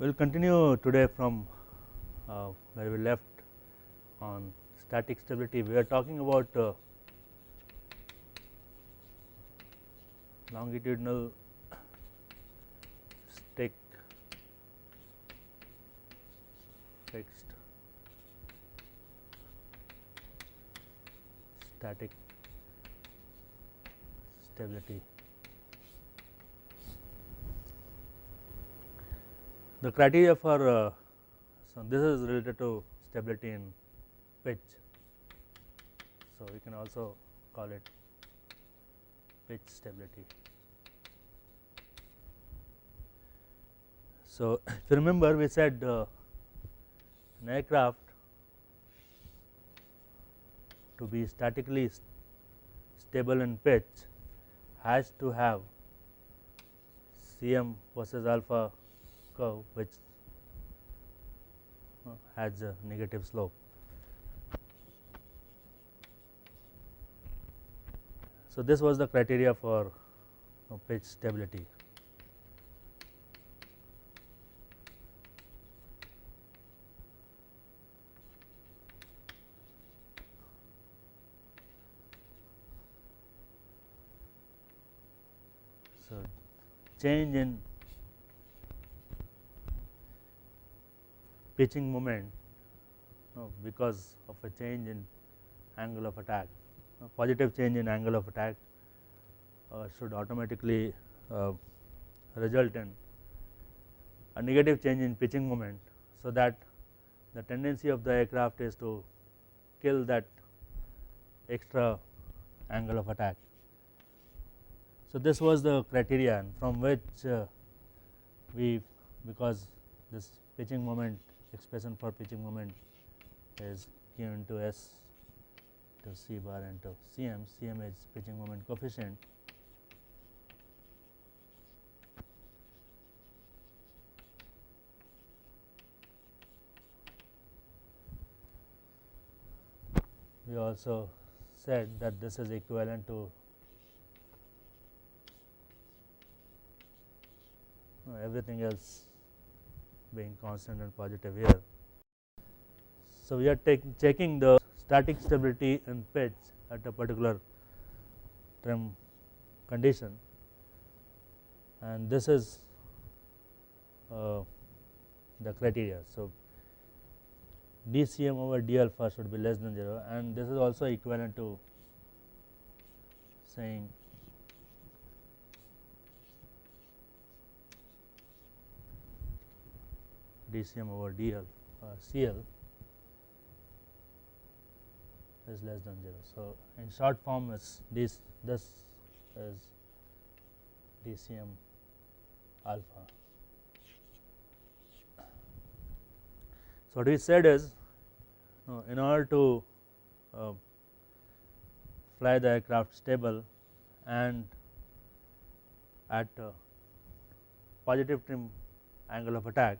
We will continue today from where we left on static stability. We are talking about longitudinal stick fixed static stability. The criteria for so this is related to stability in pitch. So, we can also call it pitch stability. So, if you remember, we said an aircraft to be statically stable in pitch has to have Cm versus alpha curve which has a negative slope. So, this was the criteria for pitch stability. So, change in pitching moment because of a change in angle of attack. A positive change in angle of attack should automatically result in a negative change in pitching moment. So, that the tendency of the aircraft is to kill that extra angle of attack. So, this was the criterion from which we, because this pitching moment expression for pitching moment is Q into S to C bar into Cm. Cm is pitching moment coefficient. We also said that this is equivalent to everything else being constant and positive here. So, we are checking the static stability in pitch at a particular trim condition, and this is the criteria. So, dCm over d alpha should be less than 0, and this is also equivalent to saying dCm over d alpha Cl is less than 0. So, in short form is this is dCm alpha. So, what we said is in order to fly the aircraft stable and at positive trim angle of attack,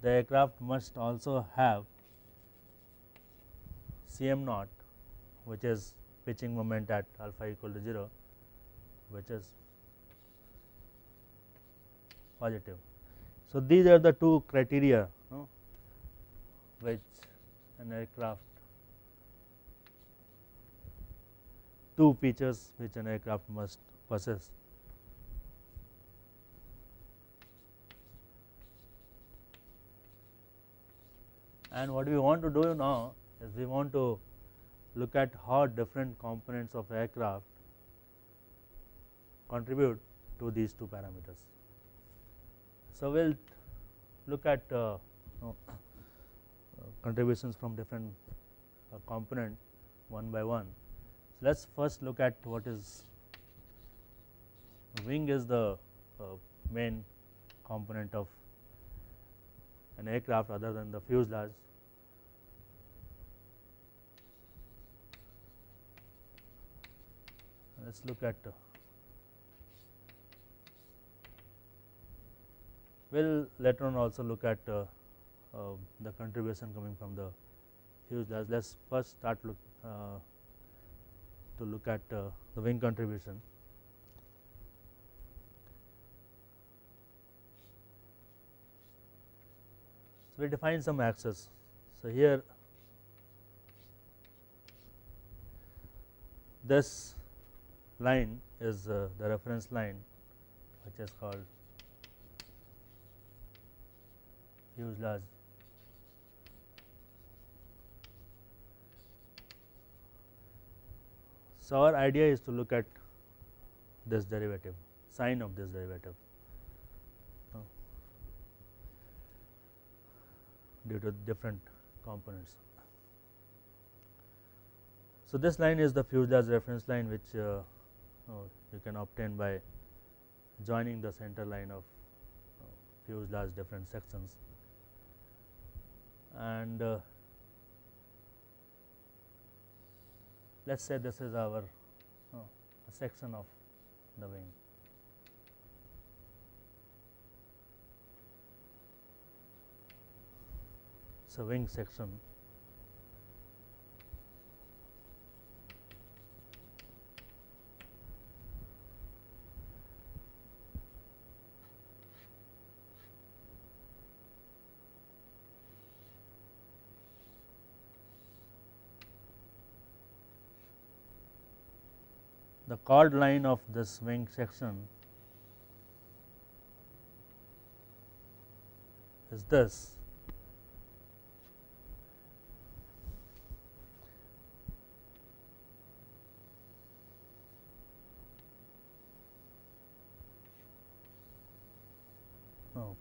the aircraft must also have Cm naught, which is pitching moment at alpha equal to 0, which is positive. So, these are the two criteria which an aircraft, two features which an aircraft must possess. And what we want to do now is we want to look at how different components of aircraft contribute to these two parameters. So, we will look at contributions from different component one by one. So, let us first look at what is wing is the main component of an aircraft other than the fuselage. Let us look at we will later on also look at the contribution coming from the fuselage. Let us first start to look at the wing contribution. So, we define some axes. So, here this line is the reference line, which is called fuselage So, our idea is to look at this derivative, sign of this derivative due to different components. So, this line is the fuselage reference line, which you can obtain by joining the center line of fuselage different sections, and let us say this is our a section of the wing. So, wing section the chord line of this wing section is this.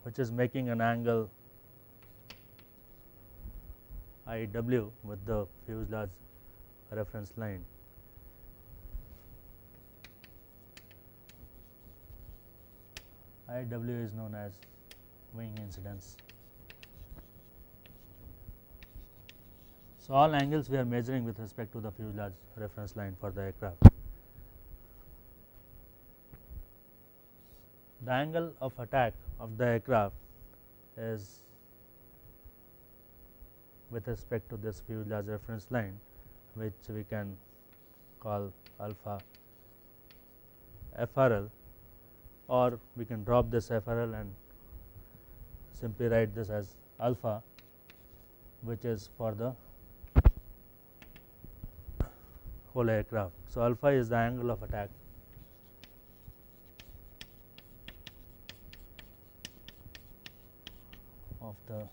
Which is making an angle I w with the fuselage reference line. I w is known as wing incidence. So, all angles we are measuring with respect to the fuselage reference line for the aircraft. The angle of attack of the aircraft is with respect to this fuselage reference line, which we can call alpha FRL, or we can drop this FRL and simply write this as alpha, which is for the whole aircraft. So, alpha is the angle of attack of the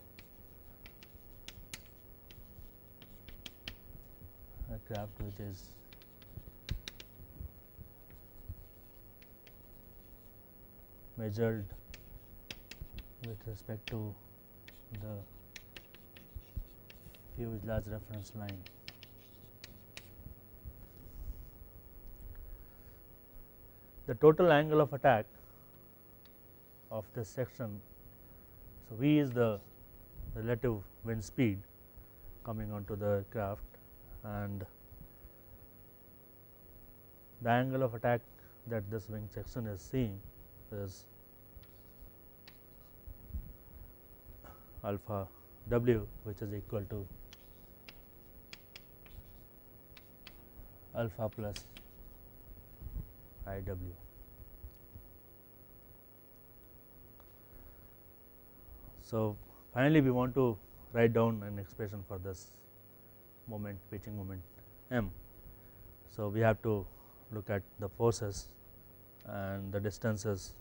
aircraft, which is measured with respect to the fuselage reference line. The total angle of attack of this section, so V is the relative wind speed coming onto the aircraft, and the angle of attack that this wing section is seeing is alpha w, which is equal to alpha plus I w. So, finally, we want to write down an expression for this moment, pitching moment m. So, we have to look at the forces and the distances,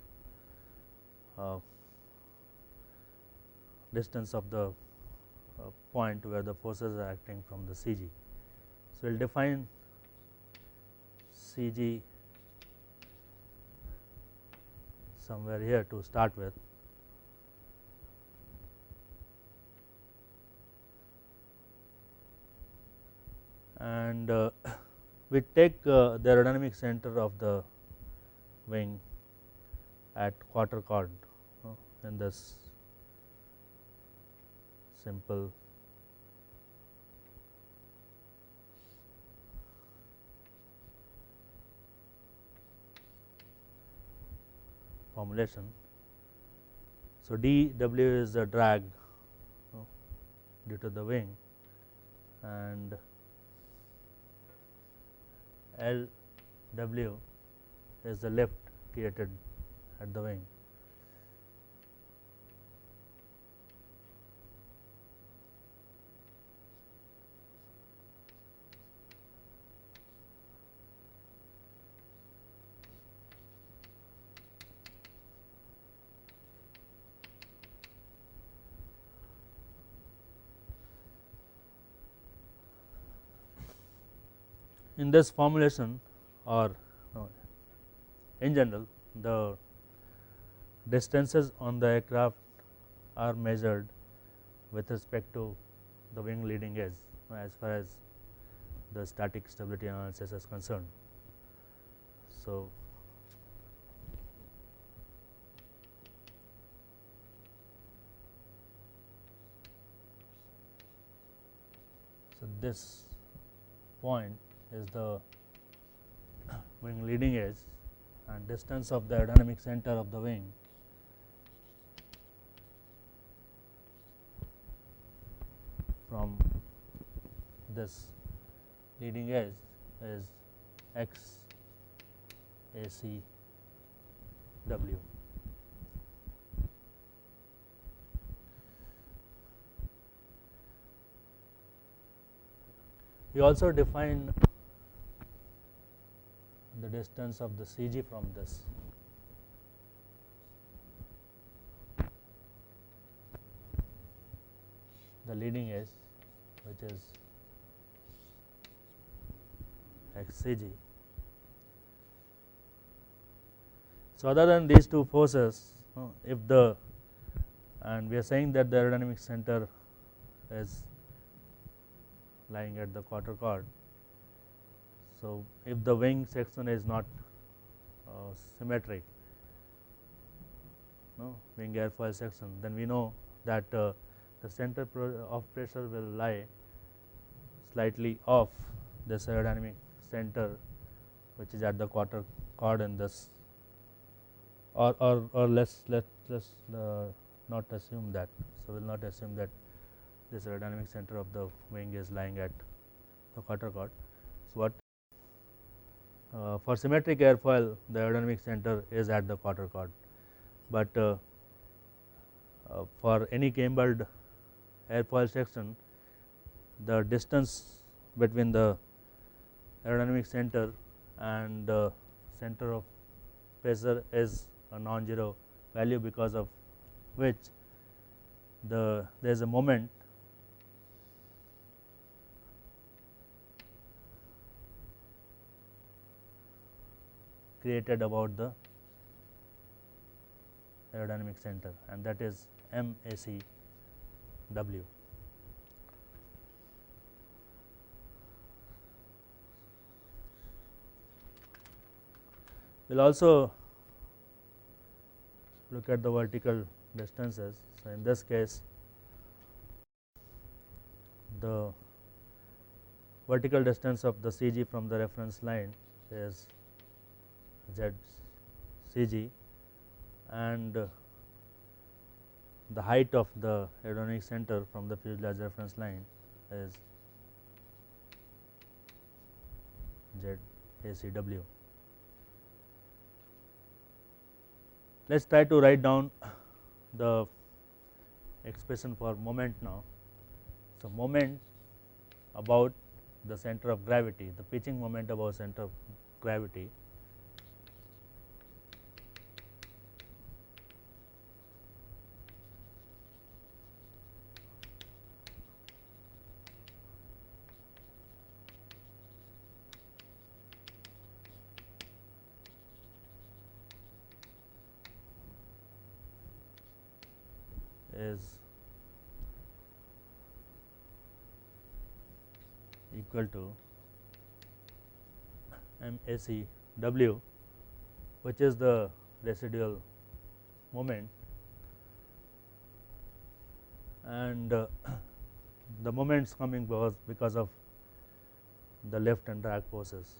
distance of the point where the forces are acting from the CG. So, we will define CG somewhere here to start with, and we take the aerodynamic center of the wing at quarter chord in this simple formulation. So, d w is the drag due to the wing, and L w is the lift created at the wing. in this formulation, or in general, the distances on the aircraft are measured with respect to the wing leading edge as far as the static stability analysis is concerned. So, this point is the wing leading edge, and distance of the aerodynamic center of the wing from this leading edge is x a c w. We also define the distance of the CG from this. The leading edge, which is xCG. So, other than these two forces, if the, and we are saying that the aerodynamic center is lying at the quarter chord. So, if the wing section is not symmetric, wing airfoil section, then we know that the center of pressure will lie slightly off this aerodynamic center, which is at the quarter chord in this, or let's not assume that. So, we will not assume that this aerodynamic center of the wing is lying at the quarter chord. So, what for symmetric airfoil, the aerodynamic center is at the quarter chord, but for any cambered airfoil section, the distance between the aerodynamic center and the center of pressure is a non-zero value, because of which there is a moment created about the aerodynamic center, and that is MAC W. We will also look at the vertical distances. So, in this case, the vertical distance of the CG from the reference line is ZCG, and the height of the aerodynamic center from the fuselage reference line is ZACW. Let us try to write down the expression for moment now. So, moment about the center of gravity, the pitching moment about center of gravity is equal to MAC W, which is the residual moment, and the moments coming because of the lift and drag forces.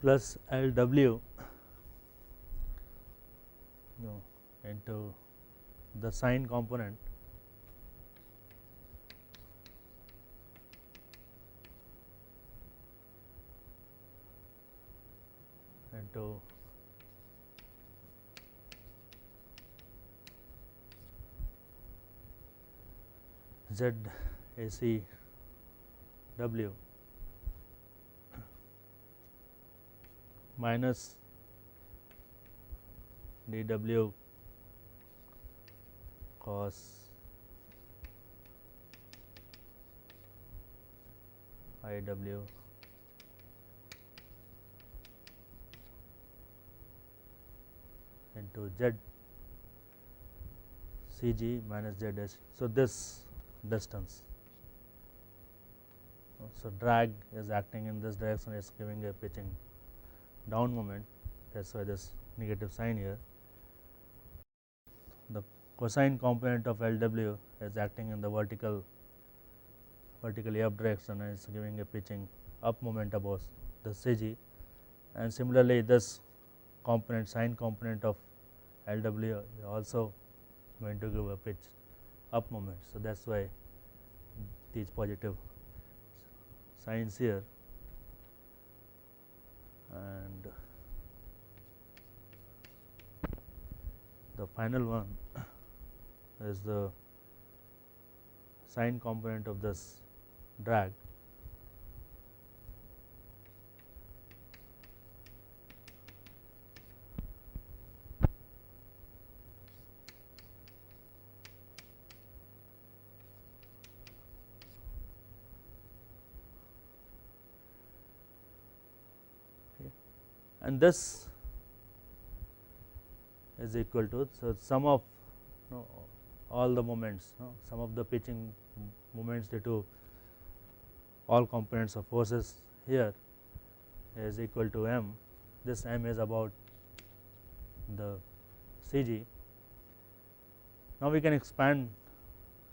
plus LW into the sign component into ZAC W minus dW cos IW into Z CG minus ZS. So, this distance. So, drag is acting in this direction, is giving a pitching down moment, that is why this negative sign here. The cosine component of LW is acting in the vertically up direction and is giving a pitching up moment about the CG, and similarly this component, sine component of LW is also going to give a pitch up moment. So, that is why these positive signs here, and the final one is the sine component of this drag, and this is equal to, so sum of all the moments, sum of the pitching moments due to all components of forces here is equal to m. This m is about the CG. Now, we can expand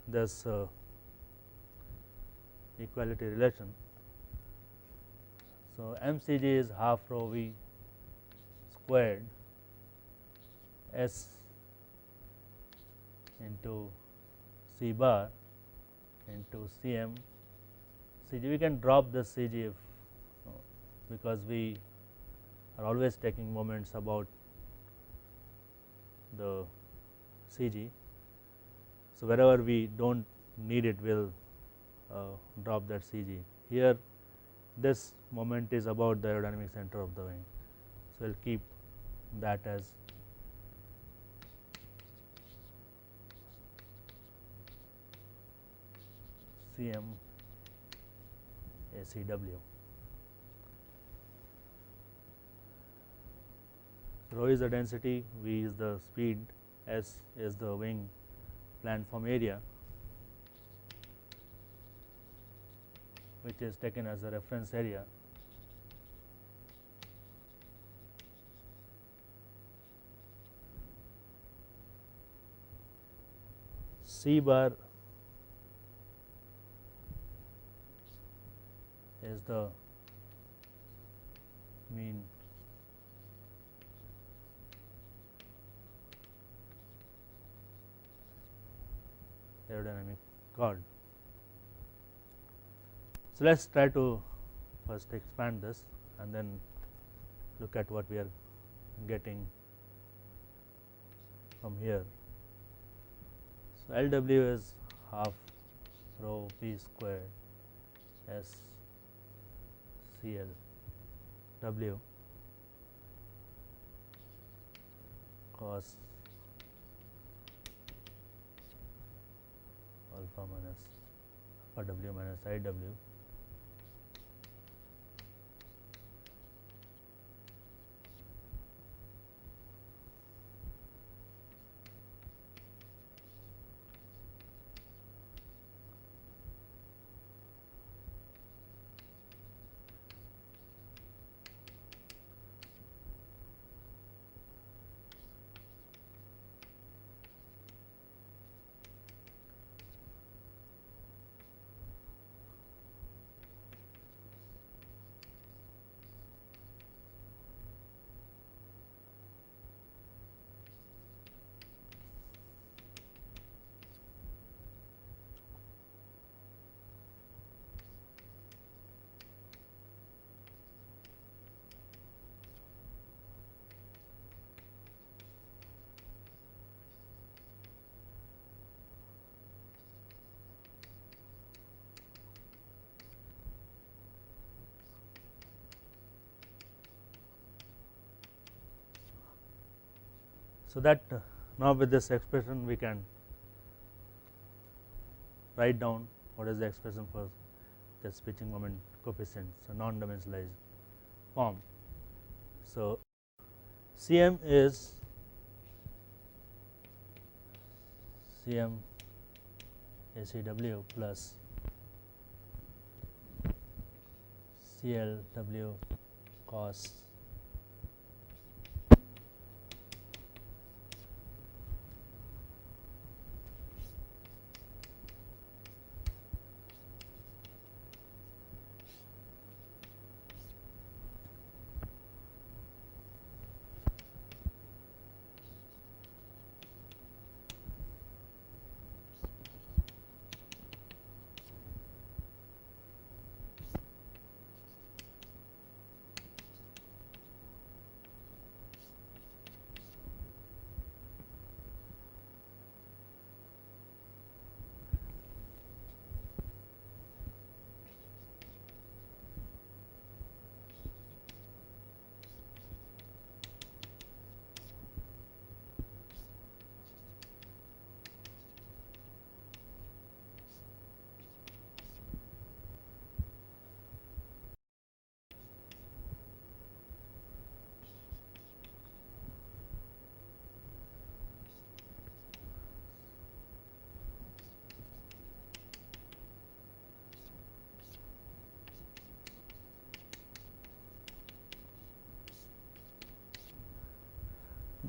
this equality relation. So, mCg is half rho v squared S into C bar into Cm Cg. We can drop this Cg if, because we are always taking moments about the Cg. So, wherever we do not need it, we will drop that Cg. Here this moment is about the aerodynamic center of the wing. So, we will keep that as Cm ACW. Rho is the density, V is the speed, S is the wing planform area, which is taken as a reference area. C bar is the mean aerodynamic chord. So, let us try to first expand this and then look at what we are getting from here. So, LW is half rho v squared S CL W cos alpha minus alpha W minus IW So, that now with this expression we can write down what is the expression for the switching moment coefficient, so non-dimensionalized form. So, Cm is Cm ACW plus CLW cos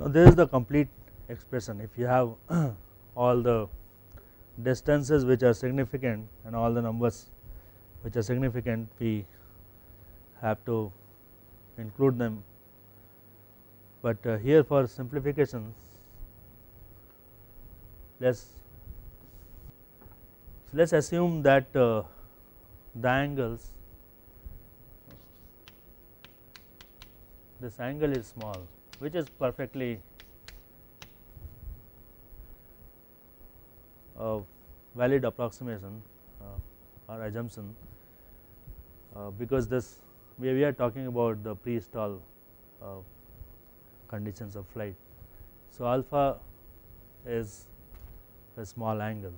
Now, this is the complete expression. If you have all the distances which are significant and all the numbers which are significant, we have to include them, but here for simplifications let's assume that the angles, this angle is small, which is perfectly a valid approximation or assumption, because this we are talking about the pre-stall conditions of flight. So, alpha is a small angle,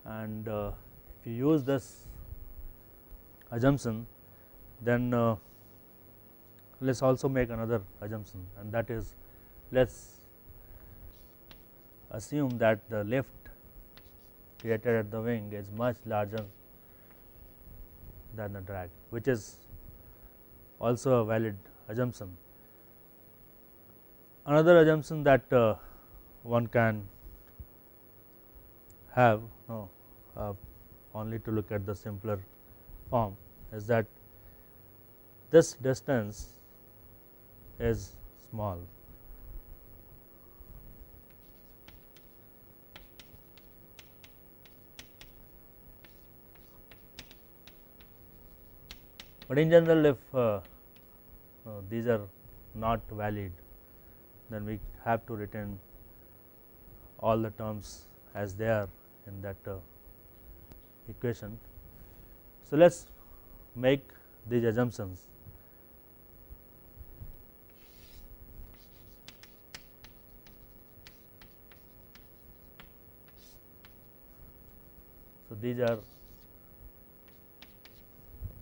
and if you use this assumption, then let us also make another assumption, and that is, let us assume that the lift created at the wing is much larger than the drag, which is also a valid assumption. Another assumption that one can have, only to look at the simpler form, is that this distance is small. But in general, if these are not valid, then we have to retain all the terms as they are in that equation. So, let us make these assumptions. So, these are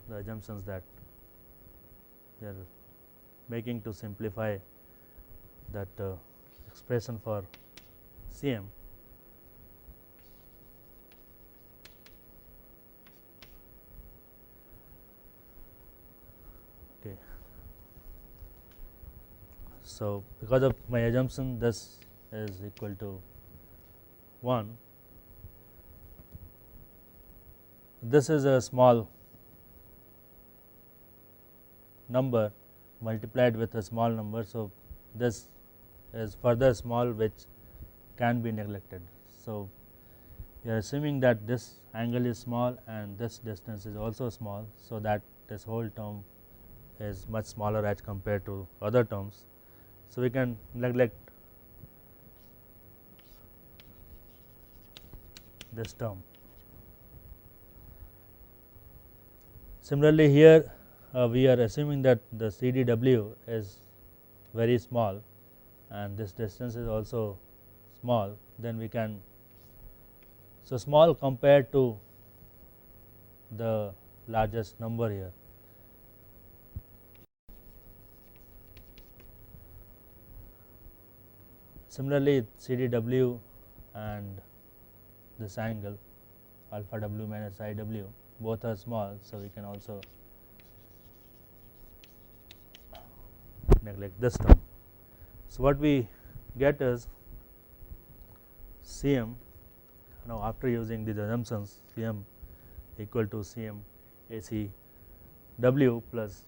the assumptions that we are making to simplify that expression for Cm. Okay. So, because of my assumption, this is equal to 1. This is a small number multiplied with a small number. So, this is further small, which can be neglected. So, we are assuming that this angle is small and this distance is also small. So, that this whole term is much smaller as compared to other terms. So, we can neglect this term. Similarly, here we are assuming that the CDW is very small and this distance is also small, then we can, so small compared to the largest number here. Similarly, CDW and this angle alpha w minus I w both are small, so we can also neglect this term. So, what we get is Cm, now after using these assumptions, Cm equal to Cm AC w plus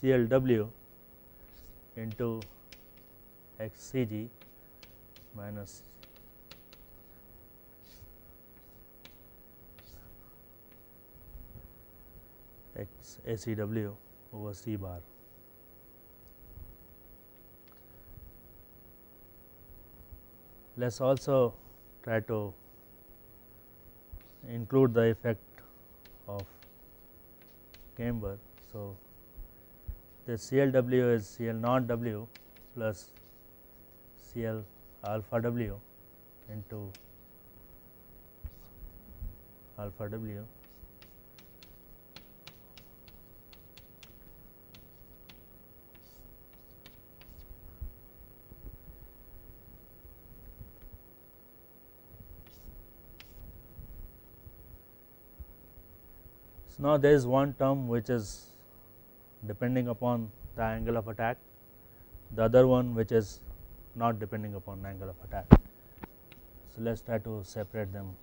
CLW into XCG minus X ACW over C bar. Let us also try to include the effect of camber. So, the CLW is CL naught W plus CL alpha W into alpha W So, now there is one term which is depending upon the angle of attack, the other one which is not depending upon angle of attack. So, let us try to separate them.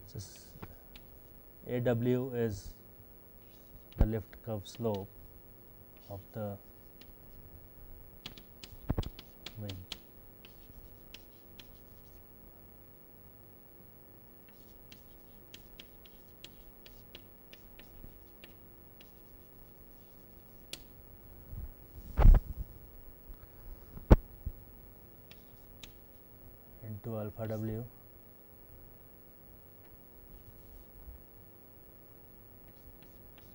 So, AW is the lift curve slope of the wing. Into alpha W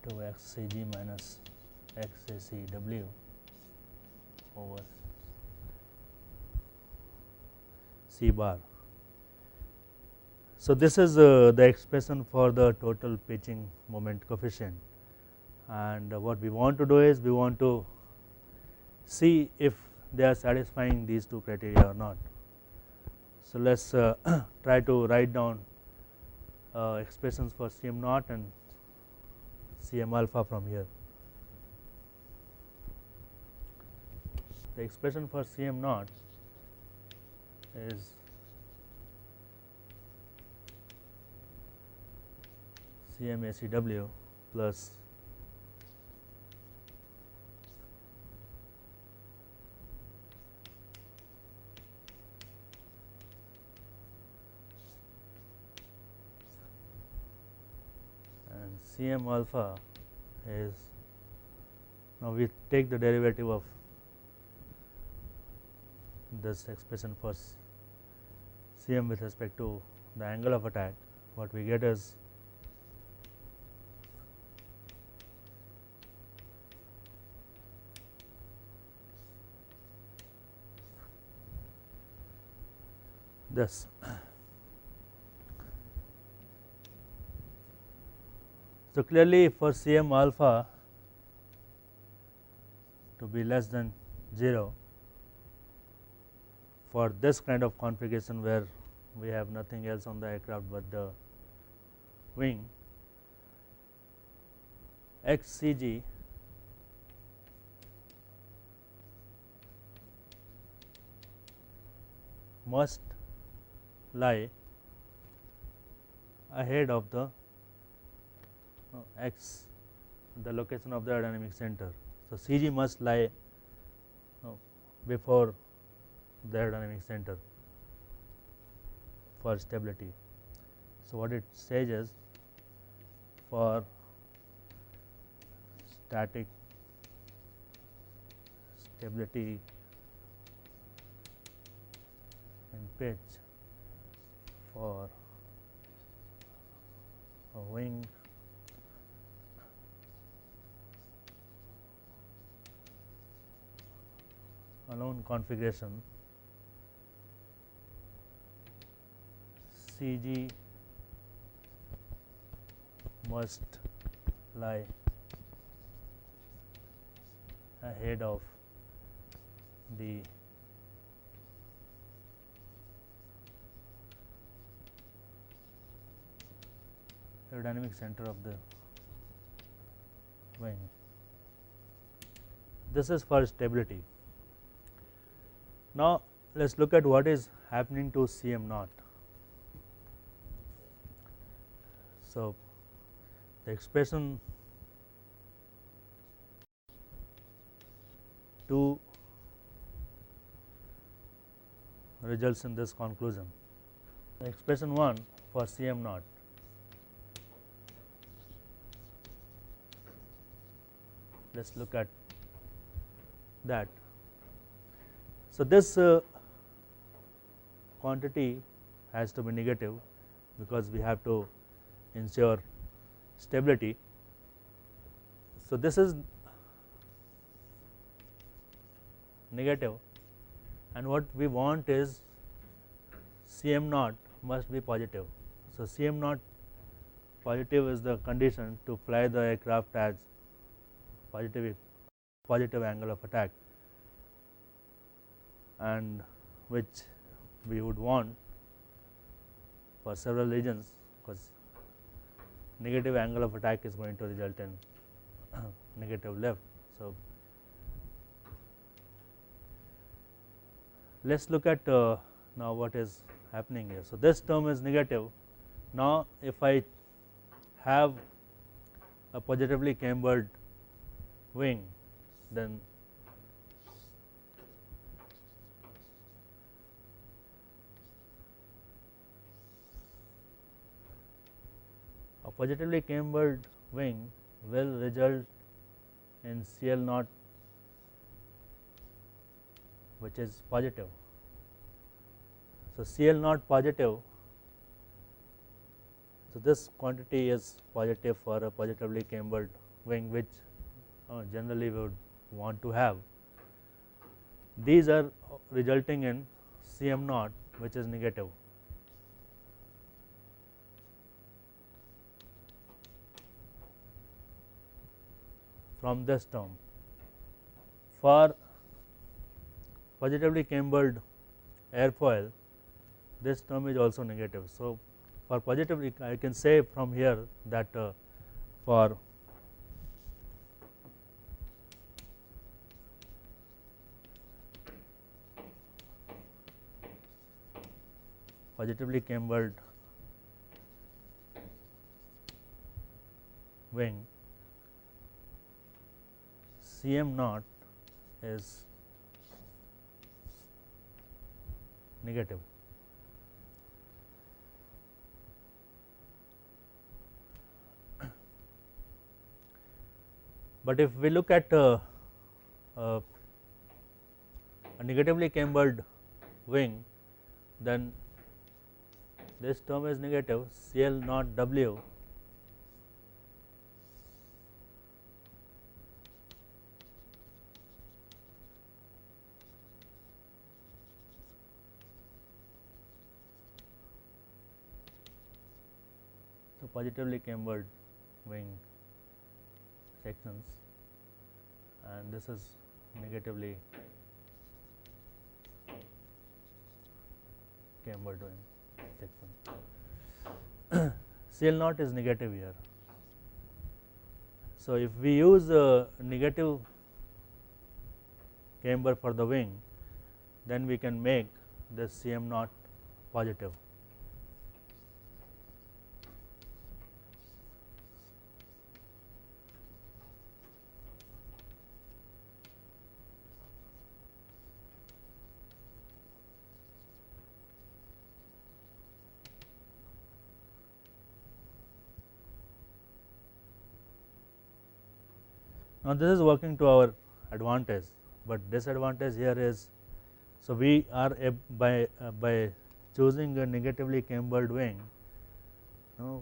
to XCG minus XACW over C bar. So, this is the expression for the total pitching moment coefficient, and what we want to do is we want to see if they are satisfying these two criteria or not. So, let us try to write down expressions for Cm naught and Cm alpha from here. The expression for Cm naught is Cm ACW plus and Cm alpha is, now we take the derivative of this expression for Cm with respect to the angle of attack. What we get is this. So, clearly for Cm alpha to be less than 0 for this kind of configuration where we have nothing else on the aircraft but the wing, XCG must lie ahead of the x, the location of the aerodynamic center. So, CG must lie before the aerodynamic center for stability. So, what it says is for static stability in pitch for a wing alone configuration, CG must lie ahead of the aerodynamic center of the wing. This is for stability. Now, let us look at what is happening to Cm naught. So, the expression 2 results in this conclusion. The expression 1 for Cm naught. Let us look at that. So, this quantity has to be negative because we have to ensure stability. So, this is negative, and what we want is Cm naught must be positive. So, Cm naught positive is the condition to fly the aircraft as positive angle of attack, and which we would want for several reasons, because negative angle of attack is going to result in negative lift. So, let us look at now what is happening here. So, this term is negative. Now, if I have a positively cambered wing, then a positively cambered wing will result in CL naught which is positive. So, CL naught positive. So, this quantity is positive for a positively cambered wing, which generally we would want to have. These are resulting in Cm naught which is negative. From this term. For positively cambered airfoil, this term is also negative. So, for positively, I can say from here that for positively cambered wing, Cm naught is negative. But if we look at a negatively cambered wing, then this term is negative, Cl naught W so positively cambered wing sections, and this is negatively cambered wing section. Cl naught is negative here. So, if we use a negative camber for the wing, then we can make this Cm naught positive. Now, this is working to our advantage, but disadvantage here is, so we are by choosing a negatively cambered wing,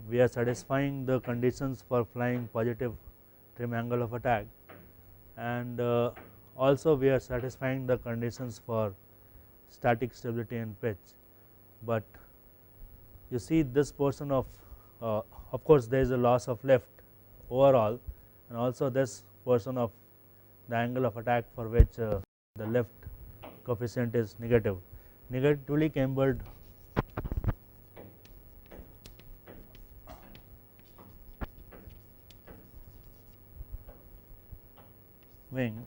we are satisfying the conditions for flying positive trim angle of attack, and also we are satisfying the conditions for static stability and pitch. But you see this portion of course there is a loss of lift overall, and also this portion of the angle of attack for which the lift coefficient is negative. Negatively cambered wing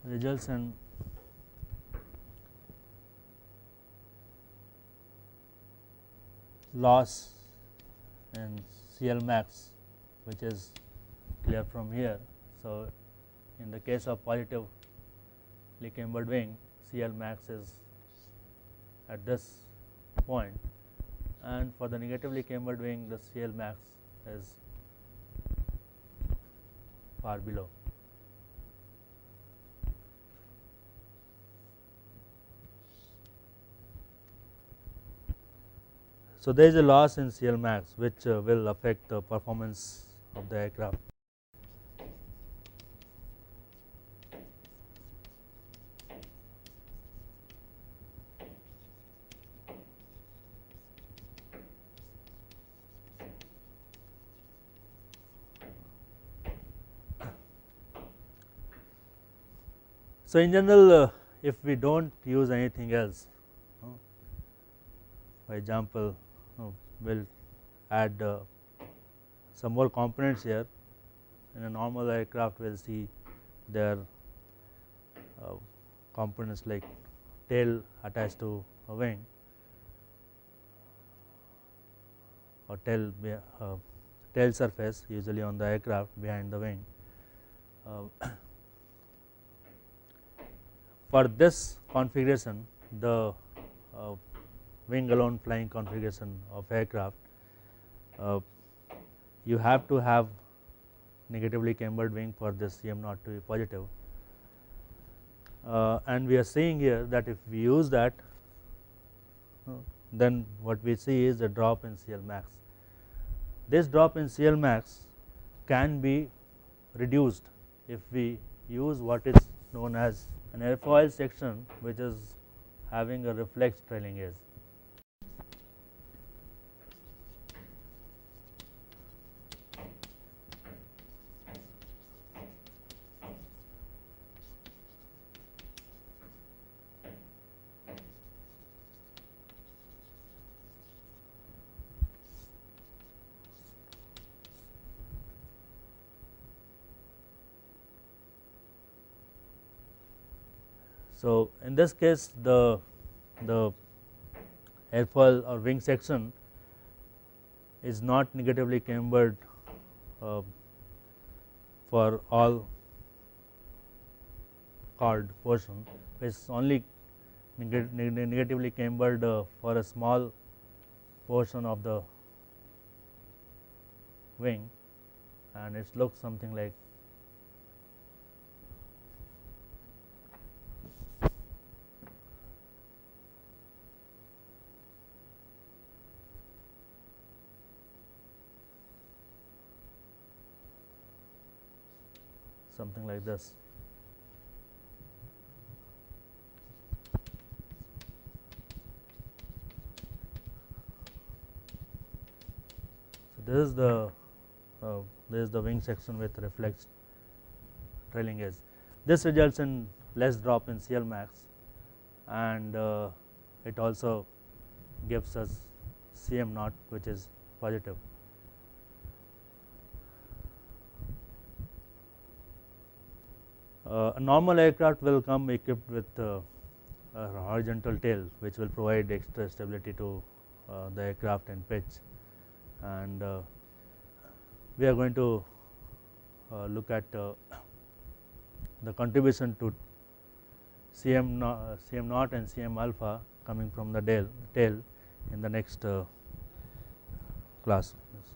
results in loss in CL max, which is clear from here. So, in the case of positively cambered wing, CL max is at this point, and for the negatively cambered wing, the CL max is far below. So, there is a loss in CL max which will affect the performance of the aircraft. So, in general, if we do not use anything else, for example, we will add some more components here. In a normal aircraft, we will see their components like tail attached to a wing, or tail surface usually on the aircraft behind the wing. For this configuration, the wing alone flying configuration of aircraft, you have to have negatively cambered wing for this Cm naught to be positive, and we are seeing here that if we use that, then what we see is a drop in CL max. This drop in CL max can be reduced if we use what is known as an airfoil section which is having a reflex trailing edge. So, in this case the airfoil or wing section is not negatively cambered for all chord portion, it is only negatively cambered for a small portion of the wing, and it looks something like this. So, this is the wing section with reflex trailing edge. This results in less drop in CL max, and it also gives us Cm naught which is positive. A normal aircraft will come equipped with a horizontal tail which will provide extra stability to the aircraft and pitch, and we are going to look at the contribution to Cm naught and Cm alpha coming from the tail in the next class. Yes.